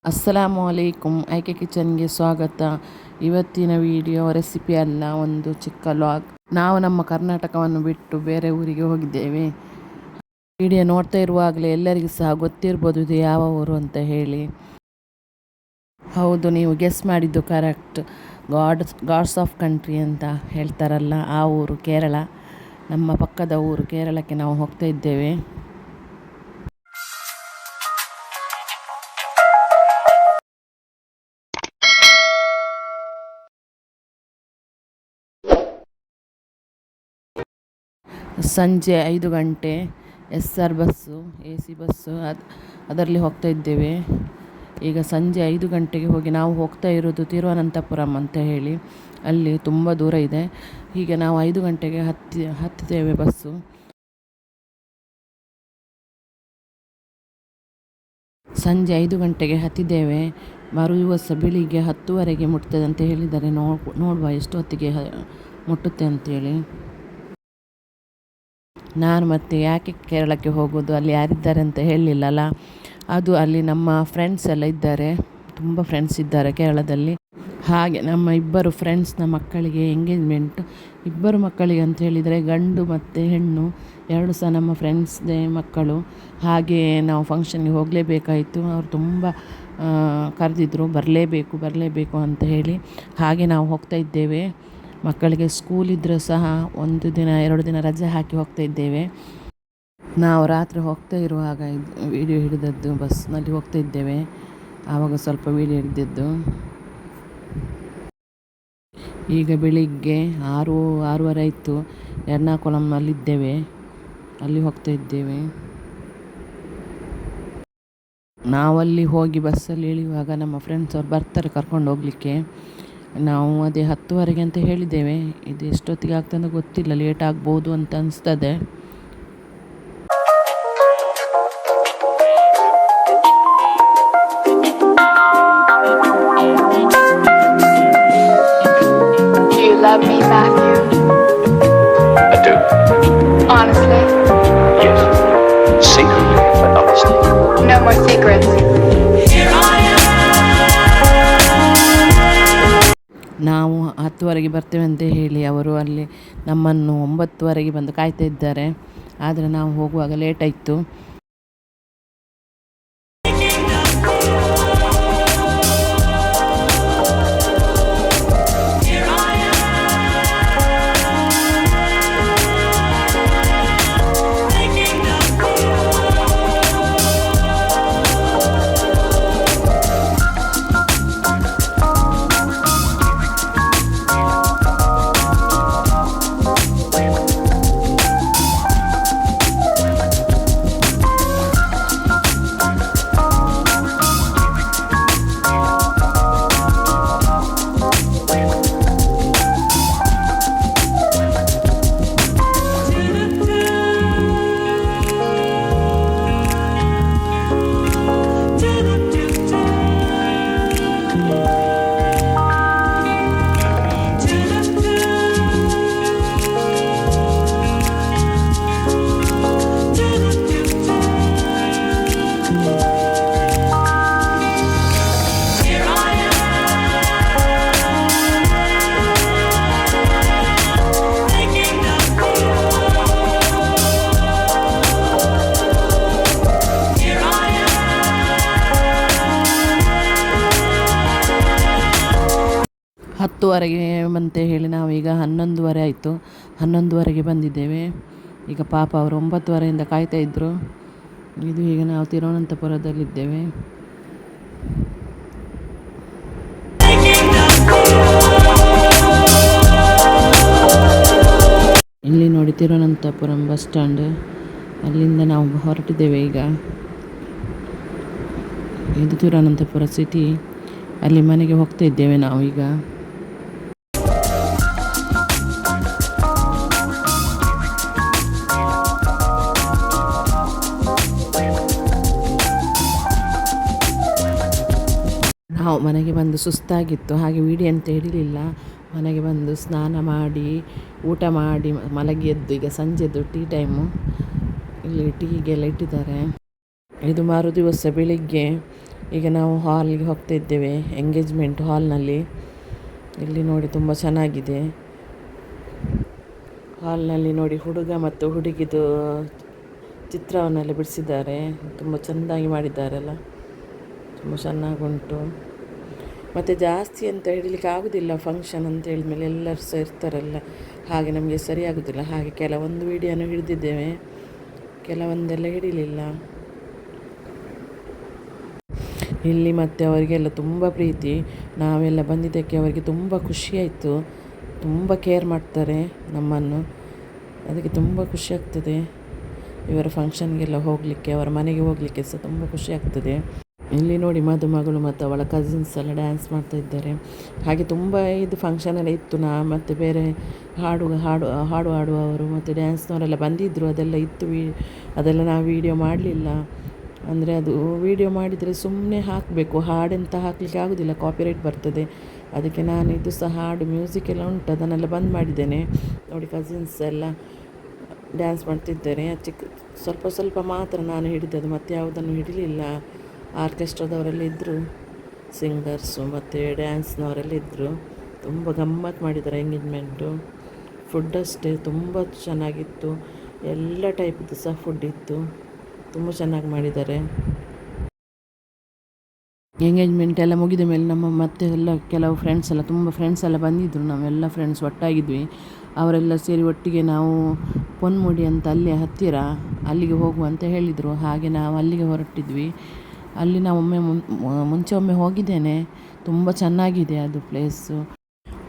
ಅಸ್ಸಲಾಮು ಅಲೈಕುಮ್. ಐಕೆ ಕಿಚನ್ಗೆ ಸ್ವಾಗತ. ಇವತ್ತಿನ video recipe ಅಲ್ಲ, ಒಂದು ಚಿಕ್ಕ ಲಾಗ್. ನಾವು ನಮ್ಮ ಕರ್ನಾಟಕವನ್ನು ಬಿಟ್ಟು ಬೇರೆ ಊರಿಗೆ ಹೋಗಿದ್ದೇವೆ. ವಿಡಿಯೋ ನೋಡ್ತಾ ಇರುವಾಗಲೇ ಎಲ್ಲರಿಗೂ ಸಹ ಗೊತ್ತಿರ್ಬೋದು ಇದು ಯಾವ ಊರು ಅಂತ ಹೇಳಿ. ಹೌದು, ನೀವು ಗೆಸ್ ಮಾಡಿದ್ದು ಕರೆಕ್ಟ್. ಗಾಡ್ಸ್ ಆಫ್ ಕಂಟ್ರಿ ಅಂತ ಹೇಳ್ತಾರಲ್ಲ, ಆ ಊರು ಕೇರಳ. ನಮ್ಮ ಪಕ್ಕದ ಊರು ಕೇರಳಕ್ಕೆ ನಾವು ಹೋಗ್ತಾ ಇದ್ದೇವೆ. ಸಂಜೆ 5 ಗಂಟೆ SR ಬಸ್ಸು, AC ಬಸ್ಸು, ಅದರಲ್ಲಿ ಹೋಗ್ತಾ ಇದ್ದೇವೆ. ಈಗ ಸಂಜೆ 5 ಗಂಟೆಗೆ ಹೋಗಿ ನಾವು ಹೋಗ್ತಾ ಇರೋದು ತಿರುವನಂತಪುರಂ ಅಂತ ಹೇಳಿ. ಅಲ್ಲಿ ತುಂಬ ದೂರ ಇದೆ. ಹೀಗೆ ನಾವು 5 ಗಂಟೆಗೆ ಹತ್ತಿದ್ದೇವೆ ಬಸ್ಸು. ಸಂಜೆ 5 ಗಂಟೆಗೆ ಹತ್ತಿದ್ದೇವೆ. ಮರು ದಿವಸ ಬೆಳಿಗ್ಗೆ 10:00ವರೆಗೆ ಮುಟ್ತದೆ ಅಂತ ಹೇಳಿದ್ದಾರೆ. ನೋಡುವ ಎಷ್ಟು ಹೊತ್ತಿಗೆ ಮುಟ್ಟುತ್ತೆ ಅಂತೇಳಿ. ನಾನು ಮತ್ತೆ ಯಾಕೆ ಕೇರಳಕ್ಕೆ ಹೋಗೋದು, ಅಲ್ಲಿ ಯಾರಿದ್ದಾರೆ ಅಂತ ಹೇಳಲಿಲ್ಲಲ್ಲ. ಅದು ಅಲ್ಲಿ ನಮ್ಮ ಫ್ರೆಂಡ್ಸ್ ಎಲ್ಲ ಇದ್ದಾರೆ, ತುಂಬ ಫ್ರೆಂಡ್ಸ್ ಇದ್ದಾರೆ ಕೇರಳದಲ್ಲಿ. ಹಾಗೆ ನಮ್ಮ ಇಬ್ಬರು ಫ್ರೆಂಡ್ಸ್ನ ಮಕ್ಕಳಿಗೆ ಎಂಗೇಜ್ಮೆಂಟ್. ಇಬ್ಬರು ಮಕ್ಕಳಿಗೆ ಅಂತ ಹೇಳಿದರೆ ಗಂಡು ಮತ್ತು ಹೆಣ್ಣು, ಎರಡು ಸಹ ನಮ್ಮ ಫ್ರೆಂಡ್ಸ್ದೇ ಮಕ್ಕಳು. ಹಾಗೆ ನಾವು ಫಂಕ್ಷನ್ಗೆ ಹೋಗಲೇಬೇಕಾಯಿತು. ಅವರು ತುಂಬ ಕರೆದಿದ್ರು, ಬರಲೇಬೇಕು ಅಂತ ಹೇಳಿ. ಹಾಗೆ ನಾವು ಹೋಗ್ತಾ ಇದ್ದೇವೆ. ಮಕ್ಕಳಿಗೆ ಸ್ಕೂಲ್ ಇದ್ದರೂ ಸಹ 1 ದಿನ 2 ದಿನ ರಜೆ ಹಾಕಿ ಹೋಗ್ತಾ ಇದ್ದೇವೆ. ನಾವು ರಾತ್ರಿ ಹೋಗ್ತಾ ಇರುವಾಗ ವಿಡಿಯೋ ಹಿಡಿದದ್ದು. ಬಸ್ನಲ್ಲಿ ಹೋಗ್ತಾ ಇದ್ದೇವೆ, ಆವಾಗ ಸ್ವಲ್ಪ ವಿಡಿಯೋ ಹಿಡಿದಿದ್ದು. ಈಗ ಬೆಳಿಗ್ಗೆ 6:30 ಆಯಿತು. ಎರ್ನಾಕುಳಂನಲ್ಲಿದ್ದೇವೆ, ಅಲ್ಲಿ ಹೋಗ್ತಾ ಇದ್ದೇವೆ. ನಾವಲ್ಲಿ ಹೋಗಿ ಬಸ್ಸಲ್ಲಿ ಇಳಿಯುವಾಗ ನಮ್ಮ ಫ್ರೆಂಡ್ಸ್ ಅವ್ರು ಬರ್ತಾರೆ ಕರ್ಕೊಂಡು ಹೋಗಲಿಕ್ಕೆ. ನಾವು ಅದೇ 10:00ವರೆಗೆ ಅಂತ ಹೇಳಿದ್ದೇವೆ. ಇದು ಎಷ್ಟೊತ್ತಿಗೆ ಆಗ್ತದೆ ಗೊತ್ತಿಲ್ಲ, ಲೇಟ್ ಆಗ್ಬೋದು ಅಂತ ಅನಿಸ್ತದೆ. Love me, Matthew? I do. Honestly? Yes. Secretly, but honestly. No more secrets. ನಾವು 10:00ವರೆಗೆ ಬರ್ತೇವೆ ಅಂತ ಹೇಳಿ ಅವರು ಅಲ್ಲಿ ನಮ್ಮನ್ನು 9:00ವರೆಗೆ ಬಂದು ಕಾಯ್ತಾ ಇದ್ದಾರೆ. ಆದರೆ ನಾವು ಹೋಗುವಾಗ ಲೇಟ್ ಆಯಿತು. ಹತ್ತುವರೆಗೆ ಅಂತ ಹೇಳಿ ನಾವೀಗ 11:30 ಆಯಿತು. 11:30ಗೆ ಬಂದಿದ್ದೇವೆ. ಈಗ ಪಾಪ ಅವರು 9:00ವರೆಯಿಂದ ಕಾಯ್ತಾ ಇದ್ದರು. ಇದು ಈಗ ನಾವು ತಿರುವನಂತಪುರದಲ್ಲಿದ್ದೇವೆ. ಇಲ್ಲಿ ನೋಡಿ ತಿರುವನಂತಪುರಂ ಬಸ್ ಸ್ಟ್ಯಾಂಡ್. ಅಲ್ಲಿಂದ ನಾವು ಹೊರಟಿದ್ದೇವೆ ಈಗ. ಇದು ತಿರುವನಂತಪುರ ಸಿಟಿ. ಅಲ್ಲಿ ಮನೆಗೆ ಹೋಗ್ತಾ ಇದ್ದೇವೆ ನಾವು ಈಗ. ನಾವು ಮನೆಗೆ ಬಂದು ಸುಸ್ತಾಗಿತ್ತು, ಹಾಗೆ ವಿಡಿಯೋ ಅಂತ ಹಿಡಿಲಿಲ್ಲ. ಮನೆಗೆ ಬಂದು ಸ್ನಾನ ಮಾಡಿ ಊಟ ಮಾಡಿ ಮಲಗಿ ಎದ್ದು ಈಗ ಸಂಜೆದು ಟೀ ಟೈಮು. ಇಲ್ಲಿ ಟೀಗೆಲ್ಲ ಇಟ್ಟಿದ್ದಾರೆ. ಇದು ಮರು ದಿವಸ ಬೆಳಿಗ್ಗೆ ಈಗ ನಾವು ಹಾಲ್ಗೆ ಹೋಗ್ತಾ ಇದ್ದೇವೆ, ಎಂಗೇಜ್ಮೆಂಟ್ ಹಾಲ್ನಲ್ಲಿ. ಇಲ್ಲಿ ನೋಡಿ ತುಂಬ ಚೆನ್ನಾಗಿದೆ. ಹಾಲ್ನಲ್ಲಿ ನೋಡಿ ಹುಡುಗ ಮತ್ತು ಹುಡುಗಿದು ಚಿತ್ರವನ್ನೆಲ್ಲ ಬಿಡಿಸಿದ್ದಾರೆ. ತುಂಬ ಚೆಂದಾಗಿ ಮಾಡಿದ್ದಾರಲ್ಲ, ತುಂಬ ಚೆನ್ನಾಗುಂಟು. ಮತ್ತು ಜಾಸ್ತಿ ಅಂತ ಹೇಳಲಿಕ್ಕೆ ಆಗೋದಿಲ್ಲ, ಫಂಕ್ಷನ್ ಅಂತ ಹೇಳಿದ್ಮೇಲೆ ಎಲ್ಲರೂ ಸಹ ಇರ್ತಾರಲ್ಲ, ಹಾಗೆ ನಮಗೆ ಸರಿಯಾಗೋದಿಲ್ಲ. ಹಾಗೆ ಕೆಲವೊಂದು ವೀಡಿಯೋನ ಹಿಡಿದಿದ್ದೇವೆ, ಕೆಲವೊಂದೆಲ್ಲ ಹಿಡಿಲಿಲ್ಲ. ಇಲ್ಲಿ ಮತ್ತು ಅವರಿಗೆಲ್ಲ ತುಂಬ ಪ್ರೀತಿ. ನಾವೆಲ್ಲ ಬಂದಿದ್ದಕ್ಕೆ ಅವರಿಗೆ ತುಂಬ ಖುಷಿಯಾಯಿತು. ತುಂಬ ಕೇರ್ ಮಾಡ್ತಾರೆ ನಮ್ಮನ್ನು, ಅದಕ್ಕೆ ತುಂಬ ಖುಷಿ ಆಗ್ತದೆ. ಇವರ ಫಂಕ್ಷನ್ಗೆಲ್ಲ ಹೋಗಲಿಕ್ಕೆ, ಅವರ ಮನೆಗೆ ಹೋಗಲಿಕ್ಕೆ ಸಹ ತುಂಬ ಖುಷಿ ಆಗ್ತದೆ. ಇಲ್ಲಿ ನೋಡಿ ಮದುಮಗಳು ಮತ್ತು ಅವಳ ಕಸಿನ್ಸ್ ಎಲ್ಲ ಡ್ಯಾನ್ಸ್ ಮಾಡ್ತಾ ಇದ್ದಾರೆ. ಹಾಗೆ ತುಂಬ ಇದು ಫಂಕ್ಷನ್ ಎಲ್ಲ ಇತ್ತು. ಮತ್ತು ಬೇರೆ ಹಾಡು ಹಾಡುವವರು ಮತ್ತು ಡ್ಯಾನ್ಸ್ನವರೆಲ್ಲ ಬಂದಿದ್ದರು, ಅದೆಲ್ಲ ಇತ್ತು. ಅದೆಲ್ಲ ನಾವು ವೀಡಿಯೋ ಮಾಡಲಿಲ್ಲ. ಅಂದರೆ ಅದು ವೀಡಿಯೋ ಮಾಡಿದರೆ ಸುಮ್ಮನೆ ಹಾಕಬೇಕು, ಹಾಡೆಂತ ಹಾಕಲಿಕ್ಕೆ ಆಗೋದಿಲ್ಲ, ಕಾಪಿರೈಟ್ ಬರ್ತದೆ. ಅದಕ್ಕೆ ನಾನು ಇದು ಸಹ ಹಾಡು ಮ್ಯೂಸಿಕ್ ಎಲ್ಲ ಉಂಟು, ಅದನ್ನೆಲ್ಲ ಬಂದ್ ಮಾಡಿದ್ದೇನೆ. ನೋಡಿ ಕಸಿನ್ಸ್ ಎಲ್ಲ ಡ್ಯಾನ್ಸ್ ಮಾಡ್ತಿದ್ದಾರೆ. ಸ್ವಲ್ಪ ಮಾತ್ರ ನಾನು ಹಿಡಿದದ್ದು, ಮತ್ತು ಯಾವುದನ್ನು ಹಿಡಿಲಿಲ್ಲ. ಆರ್ಕೆಸ್ಟ್ರಾದವರೆಲ್ಲ ಇದ್ದರು, ಸಿಂಗರ್ಸು ಮತ್ತು ಡ್ಯಾನ್ಸ್ನವರೆಲ್ಲ ಇದ್ದರು. ತುಂಬ ಗಮ್ಮತ್ತು ಮಾಡಿದ್ದಾರೆ ಎಂಗೇಜ್ಮೆಂಟು. ಫುಡ್ ಅಷ್ಟೇ ತುಂಬ ಚೆನ್ನಾಗಿತ್ತು, ಎಲ್ಲ ಟೈಪಿದ್ದು ಸಹ ಫುಡ್ ಇತ್ತು, ತುಂಬ ಚೆನ್ನಾಗಿ ಮಾಡಿದ್ದಾರೆ. ಎಂಗೇಜ್ಮೆಂಟ್ ಎಲ್ಲ ಮುಗಿದ ಮೇಲೆ ನಮ್ಮ ಮತ್ತೆ ಎಲ್ಲ ಕೆಲವು ಫ್ರೆಂಡ್ಸ್ ಎಲ್ಲ ತುಂಬ ಫ್ರೆಂಡ್ಸ್ ಎಲ್ಲ ಬಂದಿದ್ದರು. ನಾವೆಲ್ಲ ಫ್ರೆಂಡ್ಸ್ ಒಟ್ಟಾಗಿದ್ವಿ. ಅವರೆಲ್ಲ ಸೇರಿ ಒಟ್ಟಿಗೆ ನಾವು ಪೊನ್ಮುಡಿ ಅಂತ ಅಲ್ಲೇ ಹತ್ತಿರ, ಅಲ್ಲಿಗೆ ಹೋಗುವ ಅಂತ ಹೇಳಿದರು. ಹಾಗೆ ನಾವು ಅಲ್ಲಿಗೆ ಹೊರಟಿದ್ವಿ. ಅಲ್ಲಿ ನಾವು ಮುಂಚೆ ಒಮ್ಮೆ ಹೋಗಿದ್ದೇನೆ, ತುಂಬ ಚೆನ್ನಾಗಿದೆ ಅದು ಪ್ಲೇಸು.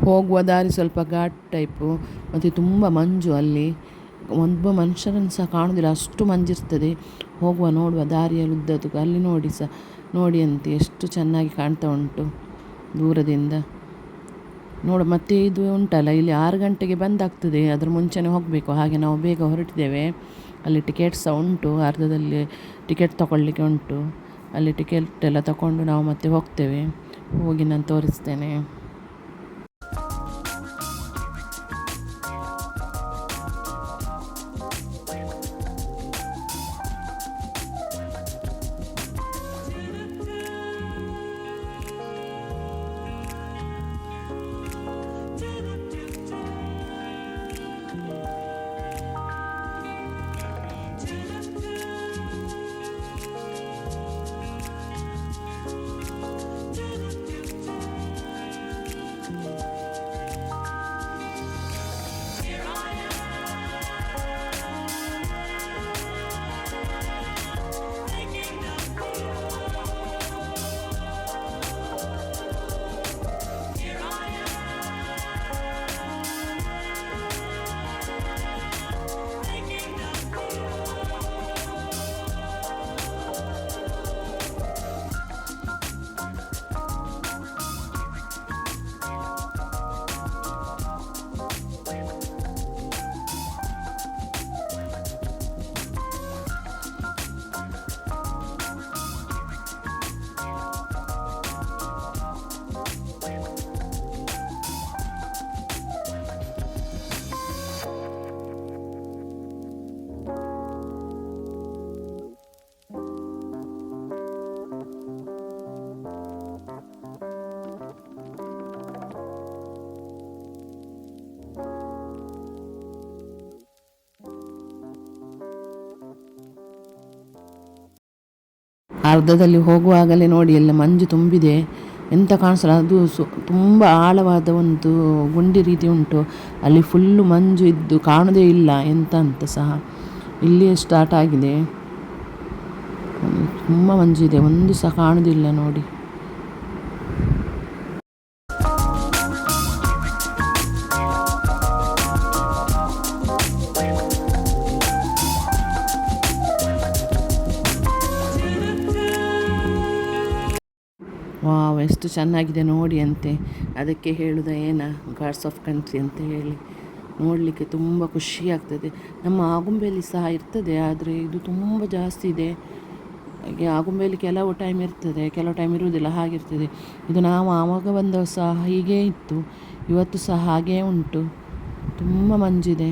ಹೋಗುವ ದಾರಿ ಸ್ವಲ್ಪ ಘಾಟ್ ಟೈಪು, ಮತ್ತು ತುಂಬ ಮಂಜು. ಅಲ್ಲಿ ಒಬ್ಬ ಮನುಷ್ಯರನ್ನು ಸಹ ಕಾಣೋದಿಲ್ಲ, ಅಷ್ಟು ಮಂಜಿರ್ತದೆ. ನೋಡುವ ದಾರಿಯಲ್ಲಿ ಉದ್ದದ್ದು ಅಲ್ಲಿ ನೋಡಿ ಅಂತೆ ಎಷ್ಟು ಚೆನ್ನಾಗಿ ಕಾಣ್ತಾ ಉಂಟು ದೂರದಿಂದ ಮತ್ತು ಇದು ಉಂಟಲ್ಲ, ಇಲ್ಲಿ 6 ಗಂಟೆಗೆ ಬಂದಾಗ್ತದೆ, ಅದ್ರ ಮುಂಚೆನೇ ಹೋಗಬೇಕು. ಹಾಗೆ ನಾವು ಬೇಗ ಹೊರಟಿದ್ದೇವೆ. ಅಲ್ಲಿ ಟಿಕೆಟ್ ಸಹ ಉಂಟು, ಅರ್ಧದಲ್ಲಿ ಟಿಕೆಟ್ ತಗೊಳ್ಳಿಕ್ಕೆ ಉಂಟು. ಅಲ್ಲಿ ಟಿಕೆಟ್ ಎಲ್ಲ ತಗೊಂಡು ನಾವು ಮತ್ತೆ ಹೋಗ್ತೇವೆ. ಹೋಗಿ ನಾನು ತೋರಿಸ್ತೇನೆ. ಅರ್ಧದಲ್ಲಿ ಹೋಗುವಾಗಲೇ ನೋಡಿ ಎಲ್ಲ ಮಂಜು ತುಂಬಿದೆ, ಎಂತ ಕಾಣಿಸಲ್ಲ. ಅದು ತುಂಬ ಆಳವಾದ ಒಂದು ಗುಂಡಿ ರೀತಿ ಉಂಟು, ಅಲ್ಲಿ ಫುಲ್ಲು ಮಂಜು ಇದ್ದು ಕಾಣೋದೇ ಇಲ್ಲ ಎಂತ ಅಂತ ಸಹ. ಇಲ್ಲಿಯೇ ಸ್ಟಾರ್ಟ್ ಆಗಿದೆ, ತುಂಬ ಮಂಜು ಇದೆ, ಒಂದು ಸಹ ಕಾಣೋದಿಲ್ಲ ನೋಡಿ. ವಾವ್, ಎಷ್ಟು ಚೆನ್ನಾಗಿದೆ ನೋಡಿ ಅಂತೆ. ಅದಕ್ಕೆ ಹೇಳುದ ಗಾಡ್ಸ್ ಆಫ್ ಕಂಟ್ರಿ ಅಂತ ಹೇಳಿ. ನೋಡಲಿಕ್ಕೆ ತುಂಬ ಖುಷಿ ಆಗ್ತದೆ. ನಮ್ಮ ಆಗುಂಬೆಯಲ್ಲಿ ಸಹ ಇರ್ತದೆ, ಆದರೆ ಇದು ತುಂಬ ಜಾಸ್ತಿ ಇದೆ. ಹಾಗೆ ಆಗುಂಬೆಯಲ್ಲಿ ಕೆಲವು ಟೈಮ್ ಇರ್ತದೆ, ಕೆಲವು ಟೈಮ್ ಇರುವುದಿಲ್ಲ, ಹಾಗಿರ್ತದೆ. ಇದು ನಾವು ಆವಾಗ ಬಂದಾಗ ಸಹ ಹೀಗೇ ಇತ್ತು, ಇವತ್ತು ಸಹ ಹಾಗೇ ಉಂಟು, ತುಂಬ ಮಂಜಿದೆ.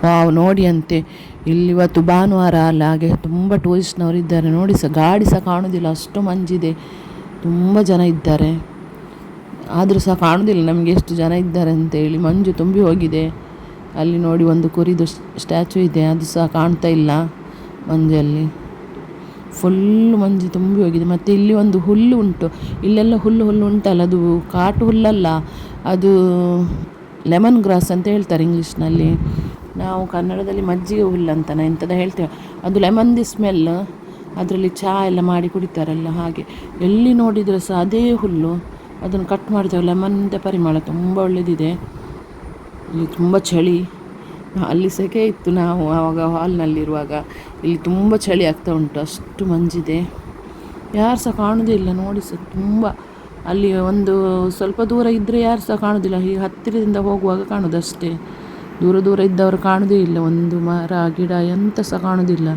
ವಾವ್ ನೋಡಿ ಅಂತೆ ಇಲ್ಲಿ ಇವತ್ತು ಭಾನುವಾರ ಅಲ್ಲ, ಹಾಗೆ ತುಂಬ ಟೂರಿಸ್ಟ್ನವರು ಇದ್ದಾರೆ ನೋಡಿ. ಗಾಡಿ ಸಹ ಕಾಣೋದಿಲ್ಲ, ಅಷ್ಟು ಮಂಜಿದೆ, ತುಂಬ ಜನ ಇದ್ದಾರೆ. ಆದರೂ ಸಹ ಕಾಣೋದಿಲ್ಲ ನಮಗೆ ಎಷ್ಟು ಜನ ಇದ್ದಾರೆ ಅಂತೇಳಿ, ಮಂಜು ತುಂಬಿ ಹೋಗಿದೆ. ಅಲ್ಲಿ ನೋಡಿ ಒಂದು ಕುರಿದು ಸ್ಟ್ಯಾಚು ಇದೆ, ಅದು ಸಹ ಕಾಣ್ತಾ ಇಲ್ಲ ಮಂಜಲ್ಲಿ, ಫುಲ್ಲು ಮಂಜು ತುಂಬಿ ಹೋಗಿದೆ. ಮತ್ತು ಇಲ್ಲಿ ಒಂದು ಹುಲ್ಲು ಉಂಟು, ಇಲ್ಲೆಲ್ಲ ಹುಲ್ಲು ಉಂಟಲ್ಲ, ಅದು ಕಾಟು ಹುಲ್ಲಲ್ಲ, ಅದು ಲೆಮನ್ ಗ್ರಾಸ್ ಅಂತ ಹೇಳ್ತಾರೆ ಇಂಗ್ಲೀಷ್ನಲ್ಲಿ. ನಾವು ಕನ್ನಡದಲ್ಲಿ ಮಜ್ಜಿಗೆ ಹುಲ್ಲು ಅಂತ ಎಂಥದ ಹೇಳ್ತೇವೆ, ಅದು ಲೆಮನ್ದಿ ಸ್ಮೆಲ್, ಅದರಲ್ಲಿ ಚಹಾ ಎಲ್ಲ ಮಾಡಿ ಕುಡಿತಾರಲ್ಲ ಹಾಗೆ. ಎಲ್ಲಿ ನೋಡಿದರೆ ಸಹ ಅದೇ ಹುಲ್ಲು, ಅದನ್ನು ಕಟ್ ಮಾಡ್ತೇವೆ, ಲೆಮನ್ದ ಪರಿಮಳ ತುಂಬ ಒಳ್ಳೆಯದಿದೆ. ಇಲ್ಲಿ ತುಂಬ ಚಳಿ, ಅಲ್ಲಿ ಸೆಕೆ ಇತ್ತು ನಾವು ಆವಾಗ ಹಾಲ್ನಲ್ಲಿರುವಾಗ, ಇಲ್ಲಿ ತುಂಬ ಚಳಿ ಆಗ್ತಾ ಉಂಟು, ಅಷ್ಟು ಮಂಜಿದೆ. ಯಾರು ಸಹ ಕಾಣೋದಿಲ್ಲ ನೋಡಿ ಸಹ, ತುಂಬ ಅಲ್ಲಿ ಒಂದು ಸ್ವಲ್ಪ ದೂರ ಇದ್ದರೆ ಯಾರು ಸಹ ಕಾಣೋದಿಲ್ಲ, ಹೀಗೆ ಹತ್ತಿರದಿಂದ ಹೋಗುವಾಗ ಕಾಣೋದಷ್ಟೇ, ದೂರ ಇದ್ದವರು ಕಾಣೋದೇ ಇಲ್ಲ, ಒಂದು ಮರ ಗಿಡ ಎಂತ ಸಹ ಕಾಣೋದಿಲ್ಲ.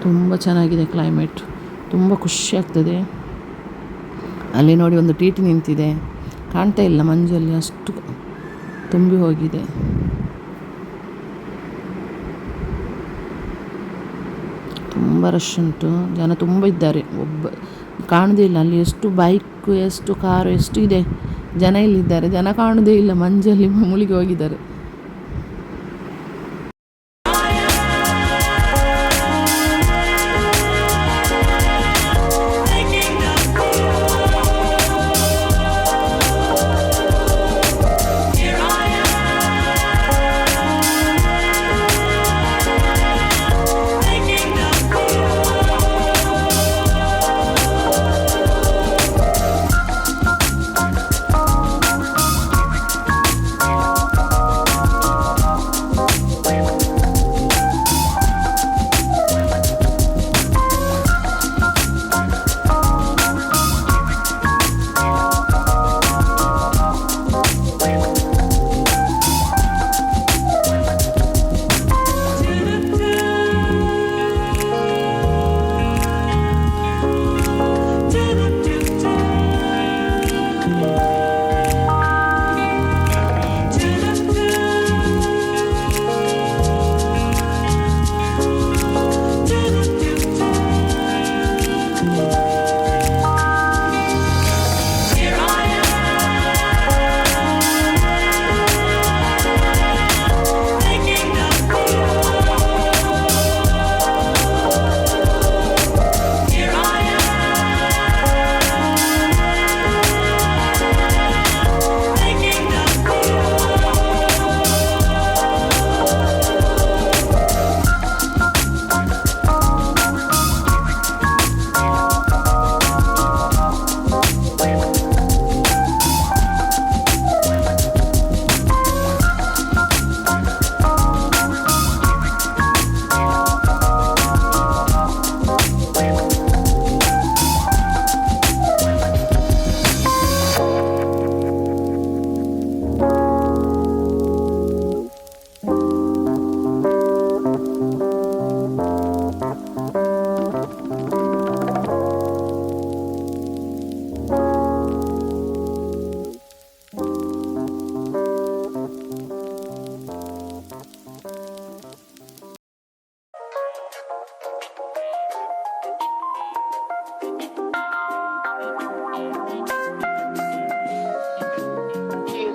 ತುಂಬ ಚೆನ್ನಾಗಿದೆ ಕ್ಲೈಮೇಟ್, ತುಂಬ ಖುಷಿ ಆಗ್ತದೆ. ಅಲ್ಲಿ ನೋಡಿ ಒಂದು ಟಿ ನಿಂತಿದೆ, ಕಾಣ್ತಾ ಇಲ್ಲ ಮಂಜಲ್ಲಿ, ಅಷ್ಟು ತುಂಬಿ ಹೋಗಿದೆ. ತುಂಬ ರಶ್ ಉಂಟು, ಜನ ತುಂಬ ಇದ್ದಾರೆ, ಕಾಣೋದೇ ಇಲ್ಲ. ಅಲ್ಲಿ ಎಷ್ಟು ಬೈಕು, ಎಷ್ಟು ಕಾರು, ಎಷ್ಟು ಇದೆ, ಜನ ಇಲ್ಲಿದ್ದಾರೆ, ಜನ ಕಾಣೋದೇ ಇಲ್ಲ, ಮಂಜಲ್ಲಿ ಮುಳುಗಿ ಹೋಗಿದ್ದಾರೆ.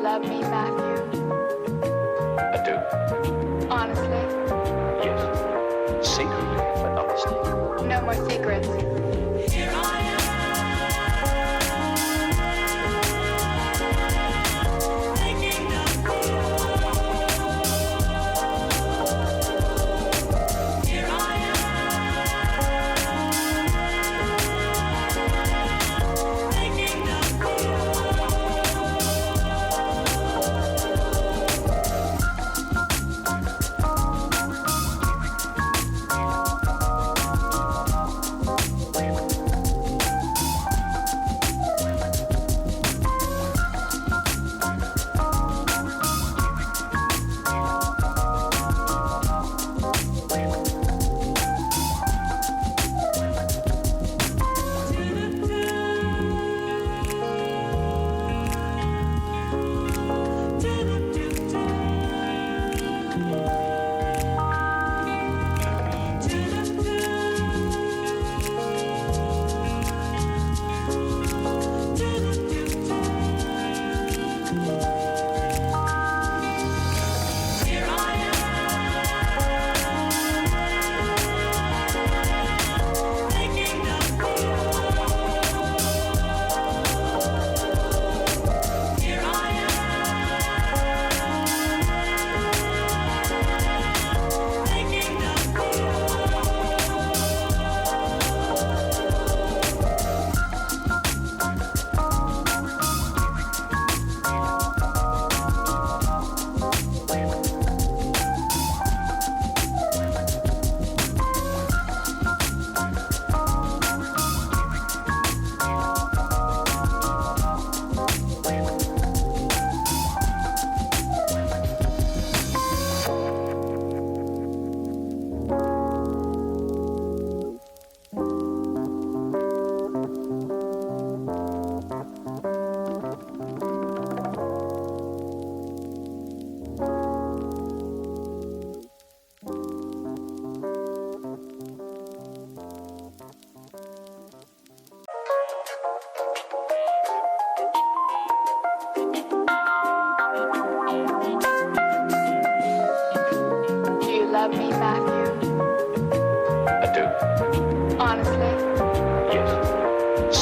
love me, Matthew? I do. Honestly? Yes. Secretly, but honestly. No more secrets.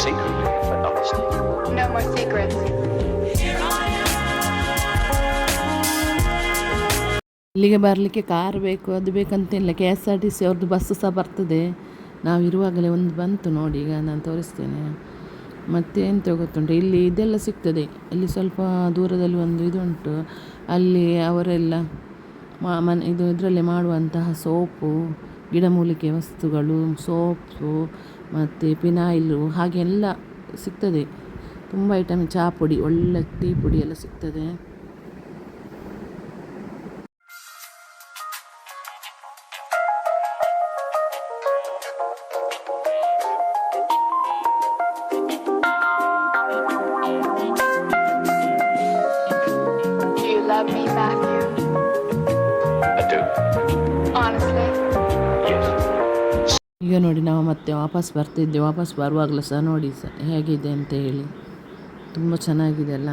Secretly, but honestly. No more secrets. ಇಲ್ಲಿಗೆ ಬರಲಿಕ್ಕೆ ಕಾರ್ ಬೇಕು ಅದು ಬೇಕಂತಿಲ್ಲ, KSRTC ಅವ್ರದ್ದು ಬಸ್ಸು ಸಹ ಬರ್ತದೆ. ನಾವು ಇರುವಾಗಲೇ ಒಂದು ಬಂತು ನೋಡಿ, ಈಗ ನಾನು ತೋರಿಸ್ತೇನೆ. ಮತ್ತು ಎಂತ ಗೊತ್ತುಂಟು, ಇಲ್ಲಿ ಇದೆಲ್ಲ ಸಿಗ್ತದೆ. ಇಲ್ಲಿ ಸ್ವಲ್ಪ ದೂರದಲ್ಲಿ ಒಂದು ಇದು ಉಂಟು, ಅಲ್ಲಿ ಅವರೆಲ್ಲ ಇದು ಇದರಲ್ಲೇ ಮಾಡುವಂತಹ ಸೋಪು, ಗಿಡಮೂಲಿಕೆ ವಸ್ತುಗಳು, ಸೋಪು ಮತ್ತು ಪಿನಾಯಿಲು ಹಾಗೆಲ್ಲ ಸಿಗ್ತದೆ. ತುಂಬ ಐಟಮ್, ಚಹಾ ಪುಡಿ, ಒಳ್ಳೆ ಟೀ ಪುಡಿ ಎಲ್ಲ ಸಿಗ್ತದೆ. Do you love me, Matthew? I do. Honestly? Yes. ಈಗ ನೋಡಿ ನಾವು ಮತ್ತೆ ವಾಪಸ್ ಬರ್ತಿದ್ದೆ. ವಾಪಸ್ ಬರುವಾಗಲೂ ಸಹ ನೋಡಿ ಹೇಗಿದೆ ಅಂತ ಹೇಳಿ, ತುಂಬ ಚೆನ್ನಾಗಿದೆ ಅಲ್ಲ.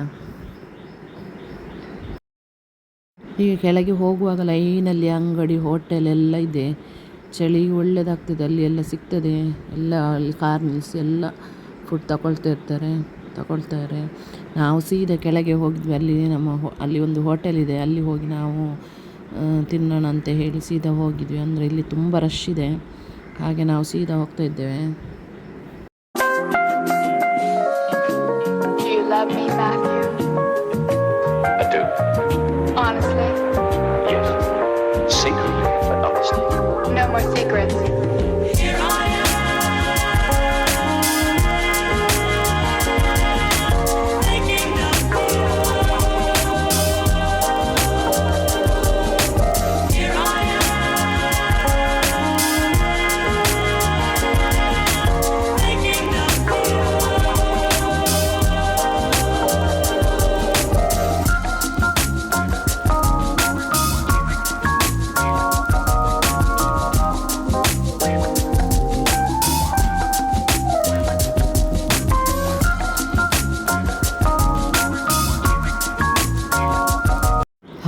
ಈಗ ಕೆಳಗೆ ಹೋಗುವಾಗ ಲೈನಲ್ಲಿ ಅಂಗಡಿ, ಹೋಟೆಲ್ ಎಲ್ಲ ಇದೆ. ಚಳಿಗೆ ಒಳ್ಳೆಯದಾಗ್ತದೆ, ಅಲ್ಲಿ ಎಲ್ಲ ಸಿಗ್ತದೆ. ಎಲ್ಲ ಅಲ್ಲಿ ಕಾರ್ ನಿಲ್ಲಿಸಿ ಎಲ್ಲ ಫುಡ್ ತಗೊಳ್ತಾರೆ. ನಾವು ಸೀದಾ ಕೆಳಗೆ ಹೋಗಿದ್ವಿ. ಅಲ್ಲಿ ಅಲ್ಲಿ ಒಂದು ಹೋಟೆಲ್ ಇದೆ, ಅಲ್ಲಿ ಹೋಗಿ ನಾವು ತಿನ್ನೋಣ ಅಂತ ಹೇಳಿ ಸೀದಾ ಹೋಗಿದ್ವಿ. ಅಂದರೆ ಇಲ್ಲಿ ತುಂಬ ರಶ್ ಇದೆ, ಹಾಗೆ ನಾವು ಸೀದಾ ಹೋಗ್ತಾ ಇದ್ದೇವೆ. Do you love me, Matthew? I do. Honestly? Yes. Secretly, but honestly. No more secrets.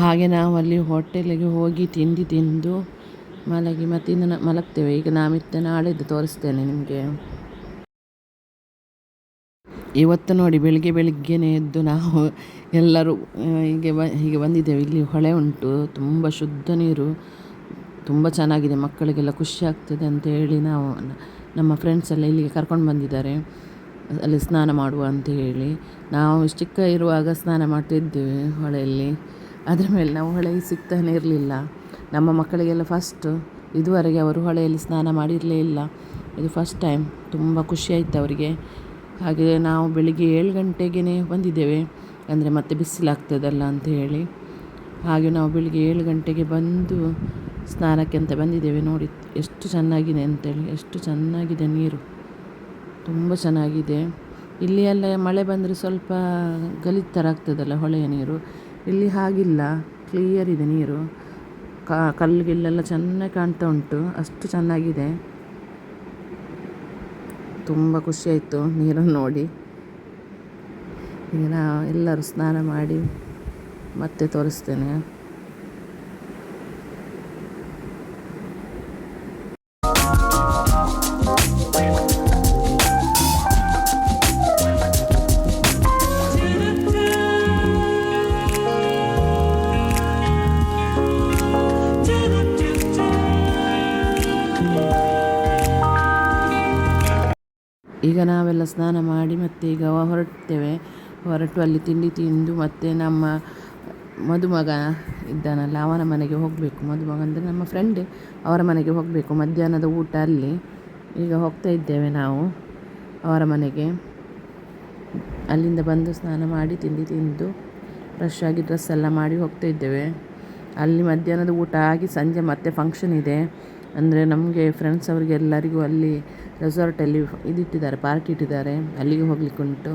ಹಾಗೆ ನಾವು ಅಲ್ಲಿ ಹೋಟೆಲಿಗೆ ಹೋಗಿ ತಿಂದು ಮಲಗಿ ಮತ್ತೆ ಇನ್ನು ಮಲಗ್ತೇವೆ. ಈಗ ಮತ್ತೆ ನಾಳೆದು ತೋರಿಸ್ತೇನೆ ನಿಮಗೆ. ಇವತ್ತು ನೋಡಿ ಬೆಳಿಗ್ಗೆನೇ ಎದ್ದು ನಾವು ಎಲ್ಲರೂ ಹೀಗೆ ಬಂದಿದ್ದೇವೆ. ಇಲ್ಲಿ ಹೊಳೆ ಉಂಟು, ತುಂಬ ಶುದ್ಧ ನೀರು, ತುಂಬ ಚೆನ್ನಾಗಿದೆ. ಮಕ್ಕಳಿಗೆಲ್ಲ ಖುಷಿ ಆಗ್ತದೆ ಅಂತ ಹೇಳಿ ನಾವು ನಮ್ಮ ಫ್ರೆಂಡ್ಸ್ ಎಲ್ಲ ಇಲ್ಲಿಗೆ ಕರ್ಕೊಂಡು ಬಂದಿದ್ದಾರೆ, ಅಲ್ಲಿ ಸ್ನಾನ ಮಾಡುವ ಅಂತ ಹೇಳಿ. ನಾವು ಚಿಕ್ಕ ಇರುವಾಗ ಸ್ನಾನ ಮಾಡ್ತಿದ್ದೇವೆ ಹೊಳೆಯಲ್ಲಿ. ಅದರ ಮೇಲೆ ನಾವು ಹೊಳೆಗೆ ಸಿಗ್ತಾನೆ ಇರಲಿಲ್ಲ. ನಮ್ಮ ಮಕ್ಕಳಿಗೆಲ್ಲ ಫಸ್ಟು, ಇದುವರೆಗೆ ಅವರು ಹೊಳೆಯಲ್ಲಿ ಸ್ನಾನ ಮಾಡಿರಲೇ ಇಲ್ಲ, ಇದು ಫಸ್ಟ್ ಟೈಮ್. ತುಂಬ ಖುಷಿಯಾಯಿತು ಅವರಿಗೆ. ಹಾಗೆ ನಾವು ಬೆಳಿಗ್ಗೆ 7 ಗಂಟೆಗೇ ಬಂದಿದ್ದೇವೆ, ಅಂದರೆ ಮತ್ತೆ ಬಿಸಿಲಾಗ್ತದಲ್ಲ ಅಂತ ಹೇಳಿ. ಹಾಗೆ ನಾವು ಬೆಳಿಗ್ಗೆ 7 ಗಂಟೆಗೆ ಬಂದು ಸ್ನಾನಕ್ಕೆ ಅಂತ ಬಂದಿದ್ದೇವೆ. ನೋಡಿ ಎಷ್ಟು ಚೆನ್ನಾಗಿದೆ ಅಂತೇಳಿ, ಎಷ್ಟು ಚೆನ್ನಾಗಿದೆ ನೀರು, ತುಂಬ ಚೆನ್ನಾಗಿದೆ. ಇಲ್ಲಿ ಎಲ್ಲ ಮಳೆ ಬಂದರೆ ಸ್ವಲ್ಪ ಗಲೀಜು ಥರ ಆಗ್ತದಲ್ಲ ಹೊಳೆಯ ನೀರು, ಇಲ್ಲಿ ಹಾಗಿಲ್ಲ, ಕ್ಲಿಯರ್ ಇದೆ ನೀರು. ಕಲ್ಲುಗಿಲ್ಲೆಲ್ಲ ಚೆನ್ನಾಗಿ ಕಾಣ್ತಾ ಉಂಟು, ಅಷ್ಟು ಚೆನ್ನಾಗಿದೆ. ತುಂಬ ಖುಷಿಯಾಯಿತು ನೀರನ್ನು ನೋಡಿ. ಈಗ ನಾವು ಎಲ್ಲರೂ ಸ್ನಾನ ಮಾಡಿ ಮತ್ತೆ ತೋರಿಸ್ತೇನೆ. ಈಗ ನಾವೆಲ್ಲ ಸ್ನಾನ ಮಾಡಿ ಮತ್ತೆ ಈಗ ಹೊರಟು ಅಲ್ಲಿ ತಿಂಡಿ ತಿಂದು ಮತ್ತೆ ನಮ್ಮ ಮದುಮಗ ಇದ್ದಾನಲ್ಲ ಅವನ ಮನೆಗೆ ಹೋಗಬೇಕು. ಮದುಮಗ ಅಂದರೆ ನಮ್ಮ ಫ್ರೆಂಡ್, ಅವರ ಮನೆಗೆ ಹೋಗಬೇಕು. ಮಧ್ಯಾಹ್ನದ ಊಟ ಅಲ್ಲಿ. ಈಗ ಹೋಗ್ತಾ ಇದ್ದೇವೆ ನಾವು ಅವರ ಮನೆಗೆ. ಅಲ್ಲಿಂದ ಬಂದು ಸ್ನಾನ ಮಾಡಿ ತಿಂಡಿ ತಿಂದು ಫ್ರೆಶ್ ಆಗಿ ಡ್ರೆಸ್ ಎಲ್ಲ ಮಾಡಿ ಹೋಗ್ತಾ ಇದ್ದೇವೆ. ಅಲ್ಲಿ ಮಧ್ಯಾಹ್ನದ ಊಟ ಆಗಿ ಸಂಜೆ ಮತ್ತೆ ಫಂಕ್ಷನ್ ಇದೆ. ಅಂದರೆ ನಮಗೆ ಫ್ರೆಂಡ್ಸ್ ಅವರಿಗೆ ಎಲ್ಲರಿಗೂ ಅಲ್ಲಿ ರೆಸಾರ್ಟಲ್ಲಿ ಇದಿಟ್ಟಿದ್ದಾರೆ, ಪಾರ್ಟಿ ಇಟ್ಟಿದ್ದಾರೆ, ಅಲ್ಲಿಗೆ ಹೋಗ್ಲಿಕ್ಕೆ ಉಂಟು.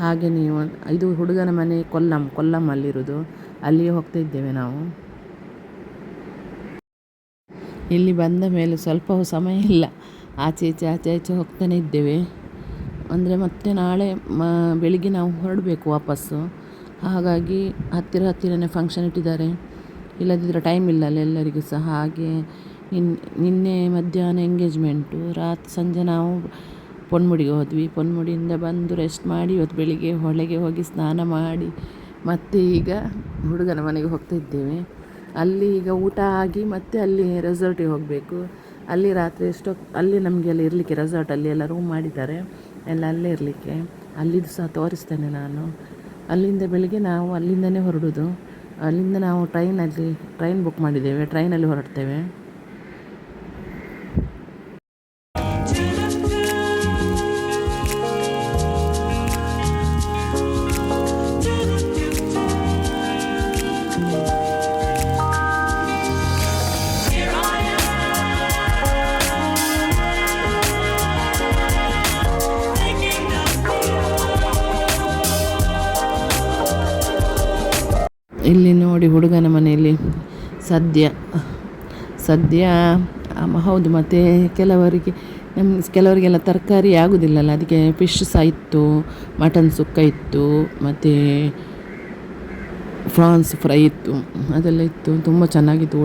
ಹಾಗೆ ಇದು ಹುಡುಗನ ಮನೆ ಕೊಲ್ಲಮ್ಮಲ್ಲಿರೋದು, ಅಲ್ಲಿಗೆ ಹೋಗ್ತಾ ಇದ್ದೇವೆ ನಾವು. ಇಲ್ಲಿ ಬಂದ ಮೇಲೆ ಸ್ವಲ್ಪ ಸಮಯ ಇಲ್ಲ, ಆಚೆ ಈಚೆ ಹೋಗ್ತಾನೆ ಇದ್ದೇವೆ. ಅಂದರೆ ಮತ್ತೆ ನಾಳೆ ಬೆಳಿಗ್ಗೆ ನಾವು ಹೊರಡಬೇಕು ವಾಪಸ್ಸು. ಹಾಗಾಗಿ ಹತ್ತಿರನೇ ಫಂಕ್ಷನ್ ಇಟ್ಟಿದ್ದಾರೆ, ಇಲ್ಲದಿದ್ದರೆ ಟೈಮ್ ಇಲ್ಲ ಅಲ್ಲಿ ಎಲ್ಲರಿಗೂ ಸಹ. ಹಾಗೆ ನಿನ್ನೆ ಮಧ್ಯಾಹ್ನ ಎಂಗೇಜ್ಮೆಂಟು, ಸಂಜೆ ನಾವು ಪೊನ್ಮುಡಿಗೆ ಹೋದ್ವಿ. ಪೊನ್ಮುಡಿಯಿಂದ ಬಂದು ರೆಸ್ಟ್ ಮಾಡಿ ಇವತ್ತು ಬೆಳಿಗ್ಗೆ ಹೊಳೆಗೆ ಹೋಗಿ ಸ್ನಾನ ಮಾಡಿ ಮತ್ತೆ ಈಗ ಹುಡುಗನ ಮನೆಗೆ ಹೋಗ್ತಾ ಇದ್ದೇವೆ. ಅಲ್ಲಿ ಈಗ ಊಟ ಆಗಿ ಮತ್ತೆ ಅಲ್ಲಿ ರೆಸಾರ್ಟಿಗೆ ಹೋಗಬೇಕು. ಅಲ್ಲಿ ರಾತ್ರಿ ಅಲ್ಲಿ ನಮಗೆ ಅಲ್ಲಿ ಇರಲಿಕ್ಕೆ ರೆಸಾರ್ಟಲ್ಲಿ ಎಲ್ಲ ರೂಮ್ ಮಾಡಿದ್ದಾರೆ, ಎಲ್ಲ ಅಲ್ಲೇ ಇರಲಿಕ್ಕೆ. ಅಲ್ಲಿದ್ದು ಸಹ ತೋರಿಸ್ತೇನೆ ನಾನು. ಅಲ್ಲಿಂದ ಬೆಳಿಗ್ಗೆ ನಾವು ಅಲ್ಲಿಂದನೇ ಹೊರಡೋದು. ಅಲ್ಲಿಂದ ನಾವು ಟ್ರೈನ್ ಬುಕ್ ಮಾಡಿದ್ದೇವೆ, ಟ್ರೈನಲ್ಲಿ ಹೊರಡ್ತೇವೆ. ಇಲ್ಲಿ ನೋಡಿ ಹುಡುಗನ ಮನೆಯಲ್ಲಿ ಸದ್ಯ ಹೌದು. ಮತ್ತು ಕೆಲವರಿಗೆಲ್ಲ ತರಕಾರಿ ಆಗೋದಿಲ್ಲಲ್ಲ, ಅದಕ್ಕೆ ಫಿಶ್ ಸಹ ಇತ್ತು, ಮಟನ್ ಸುಕ್ಕ ಇತ್ತು, ಮತ್ತು ಫ್ರಾನ್ಸ್ ಫ್ರೈ ಇತ್ತು, ಅದೆಲ್ಲ ಇತ್ತು. ತುಂಬ ಚೆನ್ನಾಗಿತ್ತು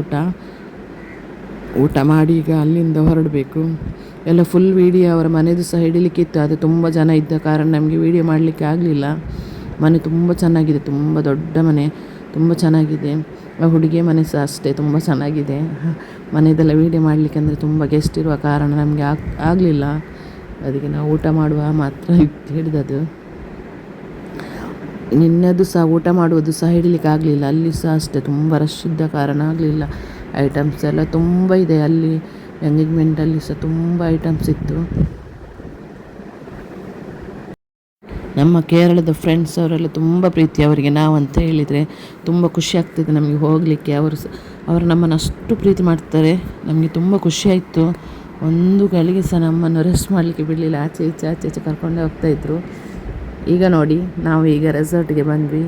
ಊಟ ಮಾಡಿ ಈಗ ಅಲ್ಲಿಂದ ಹೊರಡಬೇಕು. ಎಲ್ಲ ಫುಲ್ ವೀಡಿಯೋ ಅವರ ಮನೆಯದು ಸಹ ಹಿಡಿಲಿಕ್ಕಿತ್ತು. ಅದು ತುಂಬ ಜನ ಇದ್ದ ಕಾರಣ ನಮಗೆ ವೀಡಿಯೋ ಮಾಡಲಿಕ್ಕೆ ಆಗಲಿಲ್ಲ. ಮನೆ ತುಂಬ ಚೆನ್ನಾಗಿದೆ, ತುಂಬ ದೊಡ್ಡ ಮನೆ, ತುಂಬ ಚೆನ್ನಾಗಿದೆ. ಆ ಹುಡುಗಿಯ ಮನೆ ಸಹ ಅಷ್ಟೇ ತುಂಬ ಚೆನ್ನಾಗಿದೆ. ಮನೆಯದೆಲ್ಲ ವೀಡಿಯೋ ಮಾಡಲಿಕ್ಕೆ ಅಂದರೆ ತುಂಬ ಗೆಸ್ಟ್ ಇರುವ ಕಾರಣ ನಮಗೆ ಆಗಲಿಲ್ಲ. ಅದಕ್ಕೆ ನಾವು ಊಟ ಮಾಡುವ ಮಾತ್ರ ಹಿಡಿದದ್ದು. ನಿನ್ನದು ಸಹ ಊಟ ಮಾಡುವುದು ಸಹ ಹಿಡಲಿಕ್ಕೆ ಆಗಲಿಲ್ಲ. ಅಲ್ಲಿ ಸಹ ಅಷ್ಟೇ ತುಂಬ ರಶ್ ಇದ್ದ ಕಾರಣ ಆಗಲಿಲ್ಲ. ಐಟಮ್ಸ್ ಎಲ್ಲ ತುಂಬ ಇದೆ ಅಲ್ಲಿ. ಎಂಗೇಜ್ಮೆಂಟಲ್ಲಿ ಸಹ ತುಂಬ ಐಟಮ್ಸ್ ಇತ್ತು. ನಮ್ಮ ಕೇರಳದ ಫ್ರೆಂಡ್ಸ್ ಅವರೆಲ್ಲ ತುಂಬ ಪ್ರೀತಿ ಅವರಿಗೆ. ನಾವಂತ ಹೇಳಿದರೆ ತುಂಬ ಖುಷಿ ಆಗ್ತದೆ ನಮಗೆ ಹೋಗಲಿಕ್ಕೆ. ಅವರು ನಮ್ಮನ್ನು ಅಷ್ಟು ಪ್ರೀತಿ ಮಾಡ್ತಾರೆ. ನಮಗೆ ತುಂಬ ಖುಷಿಯಾಯಿತು. ಒಂದು ಗಳಿಗೆ ಸಹ ನಮ್ಮನ್ನು ರೆಸ್ಟ್ ಮಾಡಲಿಕ್ಕೆ ಬಿಡಲಿಲ್ಲ. ಆಚೆ ಈಚೆ ಕರ್ಕೊಂಡೇ ಹೋಗ್ತಾಯಿದ್ರು. ಈಗ ನೋಡಿ ನಾವು ಈಗ ರೆಸಾರ್ಟ್ಗೆ ಬಂದ್ವಿ.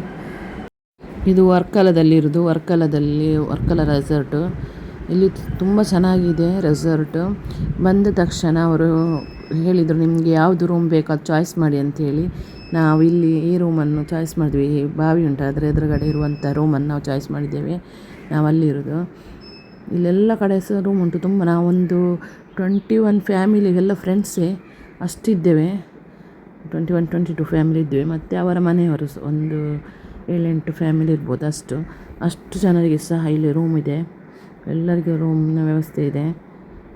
ಇದು ವರ್ಕಲದಲ್ಲಿರೋದು, ವರ್ಕಲ ರೆಸಾರ್ಟು. ಇಲ್ಲಿ ತುಂಬ ಚೆನ್ನಾಗಿದೆ ರೆಸಾರ್ಟು. ಬಂದ ತಕ್ಷಣ ಅವರು ಹೇಳಿದರು, ನಿಮಗೆ ಯಾವುದು ರೂಮ್ ಬೇಕೋ ಅದು ಚಾಯ್ಸ್ ಮಾಡಿ ಅಂಥೇಳಿ. ನಾವು ಇಲ್ಲಿ ಈ ರೂಮನ್ನು ಚಾಯ್ಸ್ ಮಾಡಿದ್ವಿ. ಬಾವಿ ಉಂಟು, ಅದರ ಎದುರುಗಡೆ ಇರುವಂಥ ರೂಮನ್ನು ನಾವು ಚಾಯ್ಸ್ ಮಾಡಿದ್ದೇವೆ. ನಾವು ಅಲ್ಲಿರೋದು. ಇಲ್ಲೆಲ್ಲ ಕಡೆ ಸಹ ರೂಮ್ ಉಂಟು ತುಂಬ. ನಾವೊಂದು 21 ಫ್ಯಾಮಿಲಿ, ಎಲ್ಲ ಫ್ರೆಂಡ್ಸೇ ಅಷ್ಟಿದ್ದೇವೆ. 22 ಫ್ಯಾಮಿಲಿ ಇದ್ದೇವೆ. ಮತ್ತು ಅವರ ಮನೆಯವರು ಒಂದು 7-8 ಫ್ಯಾಮಿಲಿ ಇರ್ಬೋದು. ಅಷ್ಟು ಜನರಿಗೆ ಸಹ ಇಲ್ಲಿ ರೂಮ್ ಇದೆ. ಎಲ್ಲರಿಗೂ ರೂಮ್ನ ವ್ಯವಸ್ಥೆ ಇದೆ.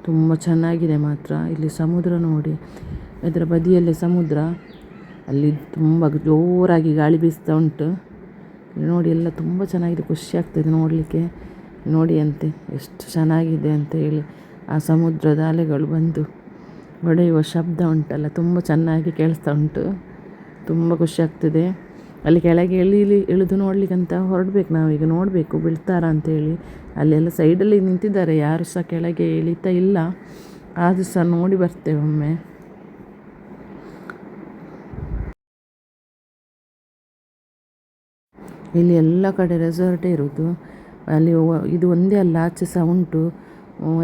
ತುಂಬ ಚೆನ್ನಾಗಿದೆ ಮಾತ್ರ. ಇಲ್ಲಿ ಸಮುದ್ರ ನೋಡಿ, ಅದರ ಬದಿಯಲ್ಲೇ ಸಮುದ್ರ. ಅಲ್ಲಿ ತುಂಬ ಜೋರಾಗಿ ಗಾಳಿ ಬೀಸ್ತಾ ಉಂಟು. ನೋಡಿ ಎಲ್ಲ ತುಂಬ ಚೆನ್ನಾಗಿದೆ, ಖುಷಿ ಆಗ್ತದೆ ನೋಡಲಿಕ್ಕೆ. ನೋಡಿ ಅಂತೆ ಎಷ್ಟು ಚೆನ್ನಾಗಿದೆ ಅಂತ ಹೇಳಿ. ಆ ಸಮುದ್ರದ ಅಲೆಗಳು ಬಂದು ಹೊಡೆಯುವ ಶಬ್ದ ಉಂಟಲ್ಲ, ತುಂಬ ಚೆನ್ನಾಗಿ ಕೇಳಿಸ್ತಾ ಉಂಟು. ತುಂಬ ಖುಷಿ ಆಗ್ತದೆ. ಅಲ್ಲಿ ಕೆಳಗೆ ಇಳಿದು ನೋಡಲಿಕ್ಕಂತ ಹೊರಡ್ಬೇಕು ನಾವೀಗ. ನೋಡಬೇಕು ಬೀಳ್ತಾರಾ ಅಂತೇಳಿ. ಅಲ್ಲೆಲ್ಲ ಸೈಡಲ್ಲಿ ನಿಂತಿದ್ದಾರೆ, ಯಾರು ಸಹ ಕೆಳಗೆ ಇಳಿತಾ ಇಲ್ಲ. ಆದರೂ ಸಹ ನೋಡಿ ಬರ್ತೇವೆ ಒಮ್ಮೆ. ಇಲ್ಲಿ ಎಲ್ಲ ಕಡೆ ರೆಸಾರ್ಟೇ ಇರೋದು. ಅಲ್ಲಿ ಇದು ಒಂದೇ ಅಲ್ಲ, ಆಚೆ ಸಹ ಉಂಟು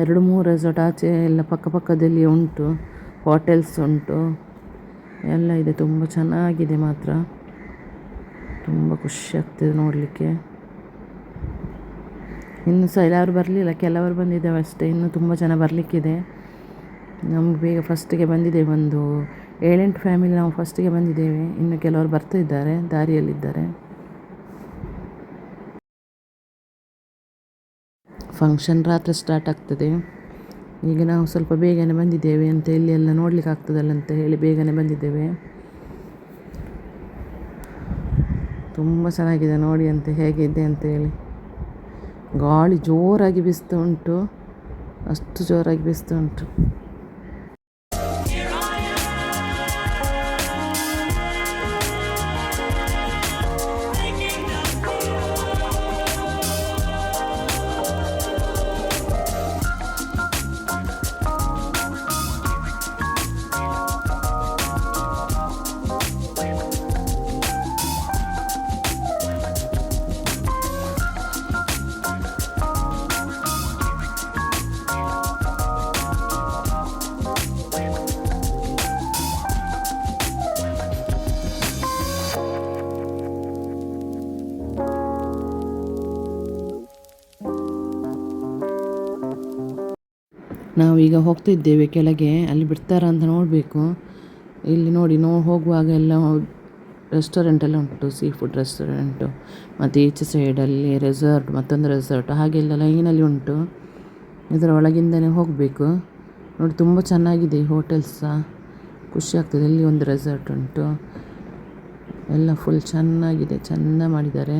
2-3 ರೆಸಾರ್ಟ್ ಆಚೆ ಎಲ್ಲ ಪಕ್ಕದಲ್ಲಿ ಉಂಟು. ಹೋಟೆಲ್ಸ್ ಉಂಟು, ಎಲ್ಲ ಇದೆ. ತುಂಬ ಚೆನ್ನಾಗಿದೆ ಮಾತ್ರ. ತುಂಬ ಖುಷಿ ಆಗ್ತದೆ ನೋಡಲಿಕ್ಕೆ. ಇನ್ನು ಸಹ ಯಾರು ಬರಲಿಲ್ಲ, ಕೆಲವರು ಬಂದಿದ್ದೇವೆ ಅಷ್ಟೇ. ಇನ್ನೂ ತುಂಬ ಜನ ಬರಲಿಕ್ಕಿದೆ. ನಮ್ಗೆ ಬೇಗ ಫಸ್ಟಿಗೆ ಬಂದಿದ್ದೇವೆ, ಒಂದು 7-8 ಫ್ಯಾಮಿಲಿ ನಾವು ಫಸ್ಟಿಗೆ ಬಂದಿದ್ದೇವೆ. ಇನ್ನು ಕೆಲವರು ಬರ್ತಾ ಇದ್ದಾರೆ, ದಾರಿಯಲ್ಲಿದ್ದಾರೆ. ಫಂಕ್ಷನ್ ರಾತ್ರಿ ಸ್ಟಾರ್ಟ್ ಆಗ್ತದೆ. ಈಗ ನಾವು ಸ್ವಲ್ಪ ಬೇಗನೆ ಬಂದಿದ್ದೇವೆ ಅಂತ, ಇಲ್ಲಿ ಎಲ್ಲ ನೋಡಲಿಕ್ಕೆ ಆಗ್ತದಲ್ಲ ಅಂತ ಹೇಳಿ ಬೇಗನೆ ಬಂದಿದ್ದೇವೆ. ತುಂಬ ಚೆನ್ನಾಗಿದೆ ನೋಡಿ ಅಂತ, ಹೇಗಿದೆ ಅಂತ ಹೇಳಿ. ಗಾಳಿ ಜೋರಾಗಿ ಬೀಸ್ತಾ ಉಂಟು, ಅಷ್ಟು ಜೋರಾಗಿ ಬೀಸ್ತಾ ಉಂಟು. ನಾವೀಗ ಹೋಗ್ತಿದ್ದೇವೆ ಕೆಳಗೆ. ಅಲ್ಲಿ ಬಿಡ್ತಾರಾ ಅಂತ ನೋಡಬೇಕು. ಇಲ್ಲಿ ನೋಡಿ ಹೋಗುವಾಗ ಎಲ್ಲ ರೆಸ್ಟೋರೆಂಟ್ ಎಲ್ಲ ಉಂಟು, ಸೀ ಫುಡ್ ರೆಸ್ಟೋರೆಂಟು. ಮತ್ತು ಈಚೆ ಸೈಡಲ್ಲಿ ರೆಸಾರ್ಟ್, ಮತ್ತೊಂದು ರೆಸಾರ್ಟ್ ಹಾಗೆಲ್ಲ ಲೈನಲ್ಲಿ ಉಂಟು. ಇದರ ಒಳಗಿಂದನೇ ಹೋಗಬೇಕು. ನೋಡಿ ತುಂಬ ಚೆನ್ನಾಗಿದೆ ಈ ಹೋಟೆಲ್ಸ್ ಸಹ, ಖುಷಿ ಆಗ್ತದೆ. ಇಲ್ಲಿ ಒಂದು ರೆಸಾರ್ಟ್ ಉಂಟು, ಎಲ್ಲ ಫುಲ್ ಚೆನ್ನಾಗಿದೆ, ಚೆಂದ ಮಾಡಿದ್ದಾರೆ.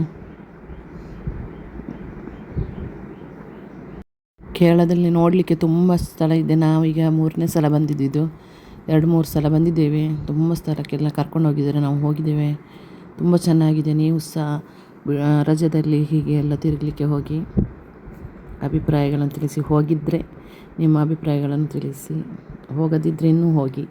ಕೇರಳದಲ್ಲಿ ನೋಡಲಿಕ್ಕೆ ತುಂಬ ಸ್ಥಳ ಇದೆ. ನಾವೀಗ 3ನೇ ಸಲ ಬಂದಿದ್ದು, 2-3 ಸಲ ಬಂದಿದ್ದೇವೆ. ತುಂಬ ಸ್ಥಳಕ್ಕೆಲ್ಲ ಕರ್ಕೊಂಡು ಹೋಗಿದ್ದಾರೆ, ನಾವು ಹೋಗಿದ್ದೇವೆ. ತುಂಬ ಚೆನ್ನಾಗಿದೆ. ನೀವು ಸಹ ರಜದಲ್ಲಿ ಹೀಗೆ ಎಲ್ಲ ತಿರುಗಲಿಕ್ಕೆ ಹೋಗಿ ಅಭಿಪ್ರಾಯಗಳನ್ನು ತಿಳಿಸಿ. ಹೋಗಿದ್ದರೆ ನಿಮ್ಮ ಅಭಿಪ್ರಾಯಗಳನ್ನು ತಿಳಿಸಿ, ಹೋಗದಿದ್ದರೆ ಇನ್ನೂ ಹೋಗಿ.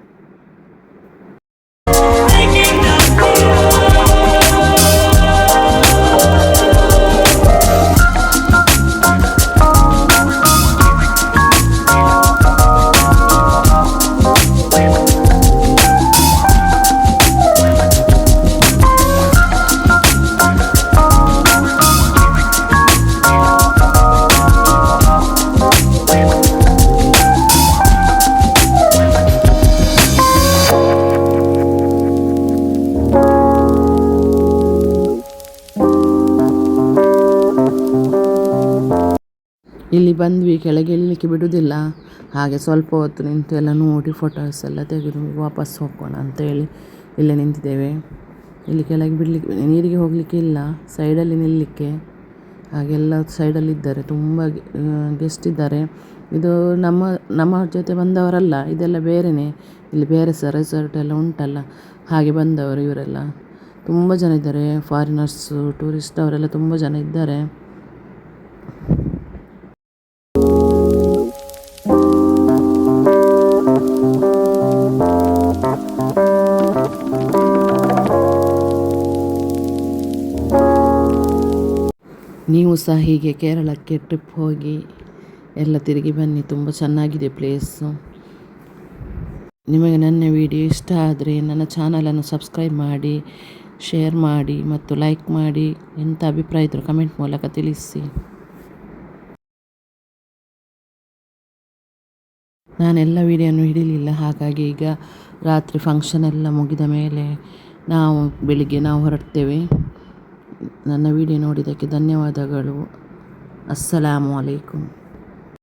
ಇಲ್ಲಿ ಬಂದ್ವಿ, ಕೆಳಗೆ ಇಳಲಿಕ್ಕೆ ಬಿಡುವುದಿಲ್ಲ. ಹಾಗೆ ಸ್ವಲ್ಪ ಹೊತ್ತು ನಿಂತು ಎಲ್ಲ ನೋಡಿ ಫೋಟೋಸ್ ಎಲ್ಲ ತೆಗೆದು ವಾಪಸ್ ಹೋಗೋಣ ಅಂತೇಳಿ ಇಲ್ಲೇ ನಿಂತಿದ್ದೇವೆ. ಇಲ್ಲಿ ಕೆಳಗೆ ಬಿಡಲಿಕ್ಕೆ, ನೀರಿಗೆ ಹೋಗಲಿಕ್ಕೆ ಇಲ್ಲ, ಸೈಡಲ್ಲಿ ನಿಲ್ಲಲಿಕ್ಕೆ. ಹಾಗೆಲ್ಲ ಸೈಡಲ್ಲಿ ಇದ್ದಾರೆ, ತುಂಬ ಗೆಸ್ಟ್ ಇದ್ದಾರೆ. ಇದು ನಮ್ಮ ಜೊತೆ ಬಂದವರಲ್ಲ, ಇದೆಲ್ಲ ಬೇರೆಯೇ. ಇಲ್ಲಿ ಬೇರೆ ಸಹ ರೆಸಾರ್ಟ್ ಎಲ್ಲ ಉಂಟಲ್ಲ, ಹಾಗೆ ಬಂದವರು ಇವರೆಲ್ಲ. ತುಂಬ ಜನ ಇದ್ದಾರೆ, ಫಾರಿನರ್ಸು, ಟೂರಿಸ್ಟ್ ಅವರೆಲ್ಲ ತುಂಬ ಜನ ಇದ್ದಾರೆ. ನೀವು ಸಹ ಹೀಗೆ ಕೇರಳಕ್ಕೆ ಟ್ರಿಪ್ ಹೋಗಿ ಎಲ್ಲ ತಿರುಗಿ ಬನ್ನಿ, ತುಂಬ ಚೆನ್ನಾಗಿದೆ ಪ್ಲೇಸು. ನಿಮಗೆ ನನ್ನ ವಿಡಿಯೋ ಇಷ್ಟ ಆದರೆ ನನ್ನ ಚಾನಲನ್ನು ಸಬ್ಸ್ಕ್ರೈಬ್ ಮಾಡಿ, ಶೇರ್ ಮಾಡಿ ಮತ್ತು ಲೈಕ್ ಮಾಡಿ. ಎಂಥ ಅಭಿಪ್ರಾಯ ಇದ್ದರೂ ಕಮೆಂಟ್ ಮೂಲಕ ತಿಳಿಸಿ. ನಾನೆಲ್ಲ ವೀಡಿಯೋನು ಹಿಡಿಲಿಲ್ಲ, ಹಾಗಾಗಿ ಈಗ ರಾತ್ರಿ ಫಂಕ್ಷನ್ ಎಲ್ಲ ಮುಗಿದ ಮೇಲೆ ಬೆಳಿಗ್ಗೆ ನಾವು ಹೊರಡ್ತೇವೆ. ನನ್ನ ವಿಡಿಯೋ ನೋಡಿದ್ದಕ್ಕೆ ಧನ್ಯವಾದಗಳು. ಅಸ್ಸಲಾಮು ಅಲೈಕುಂ.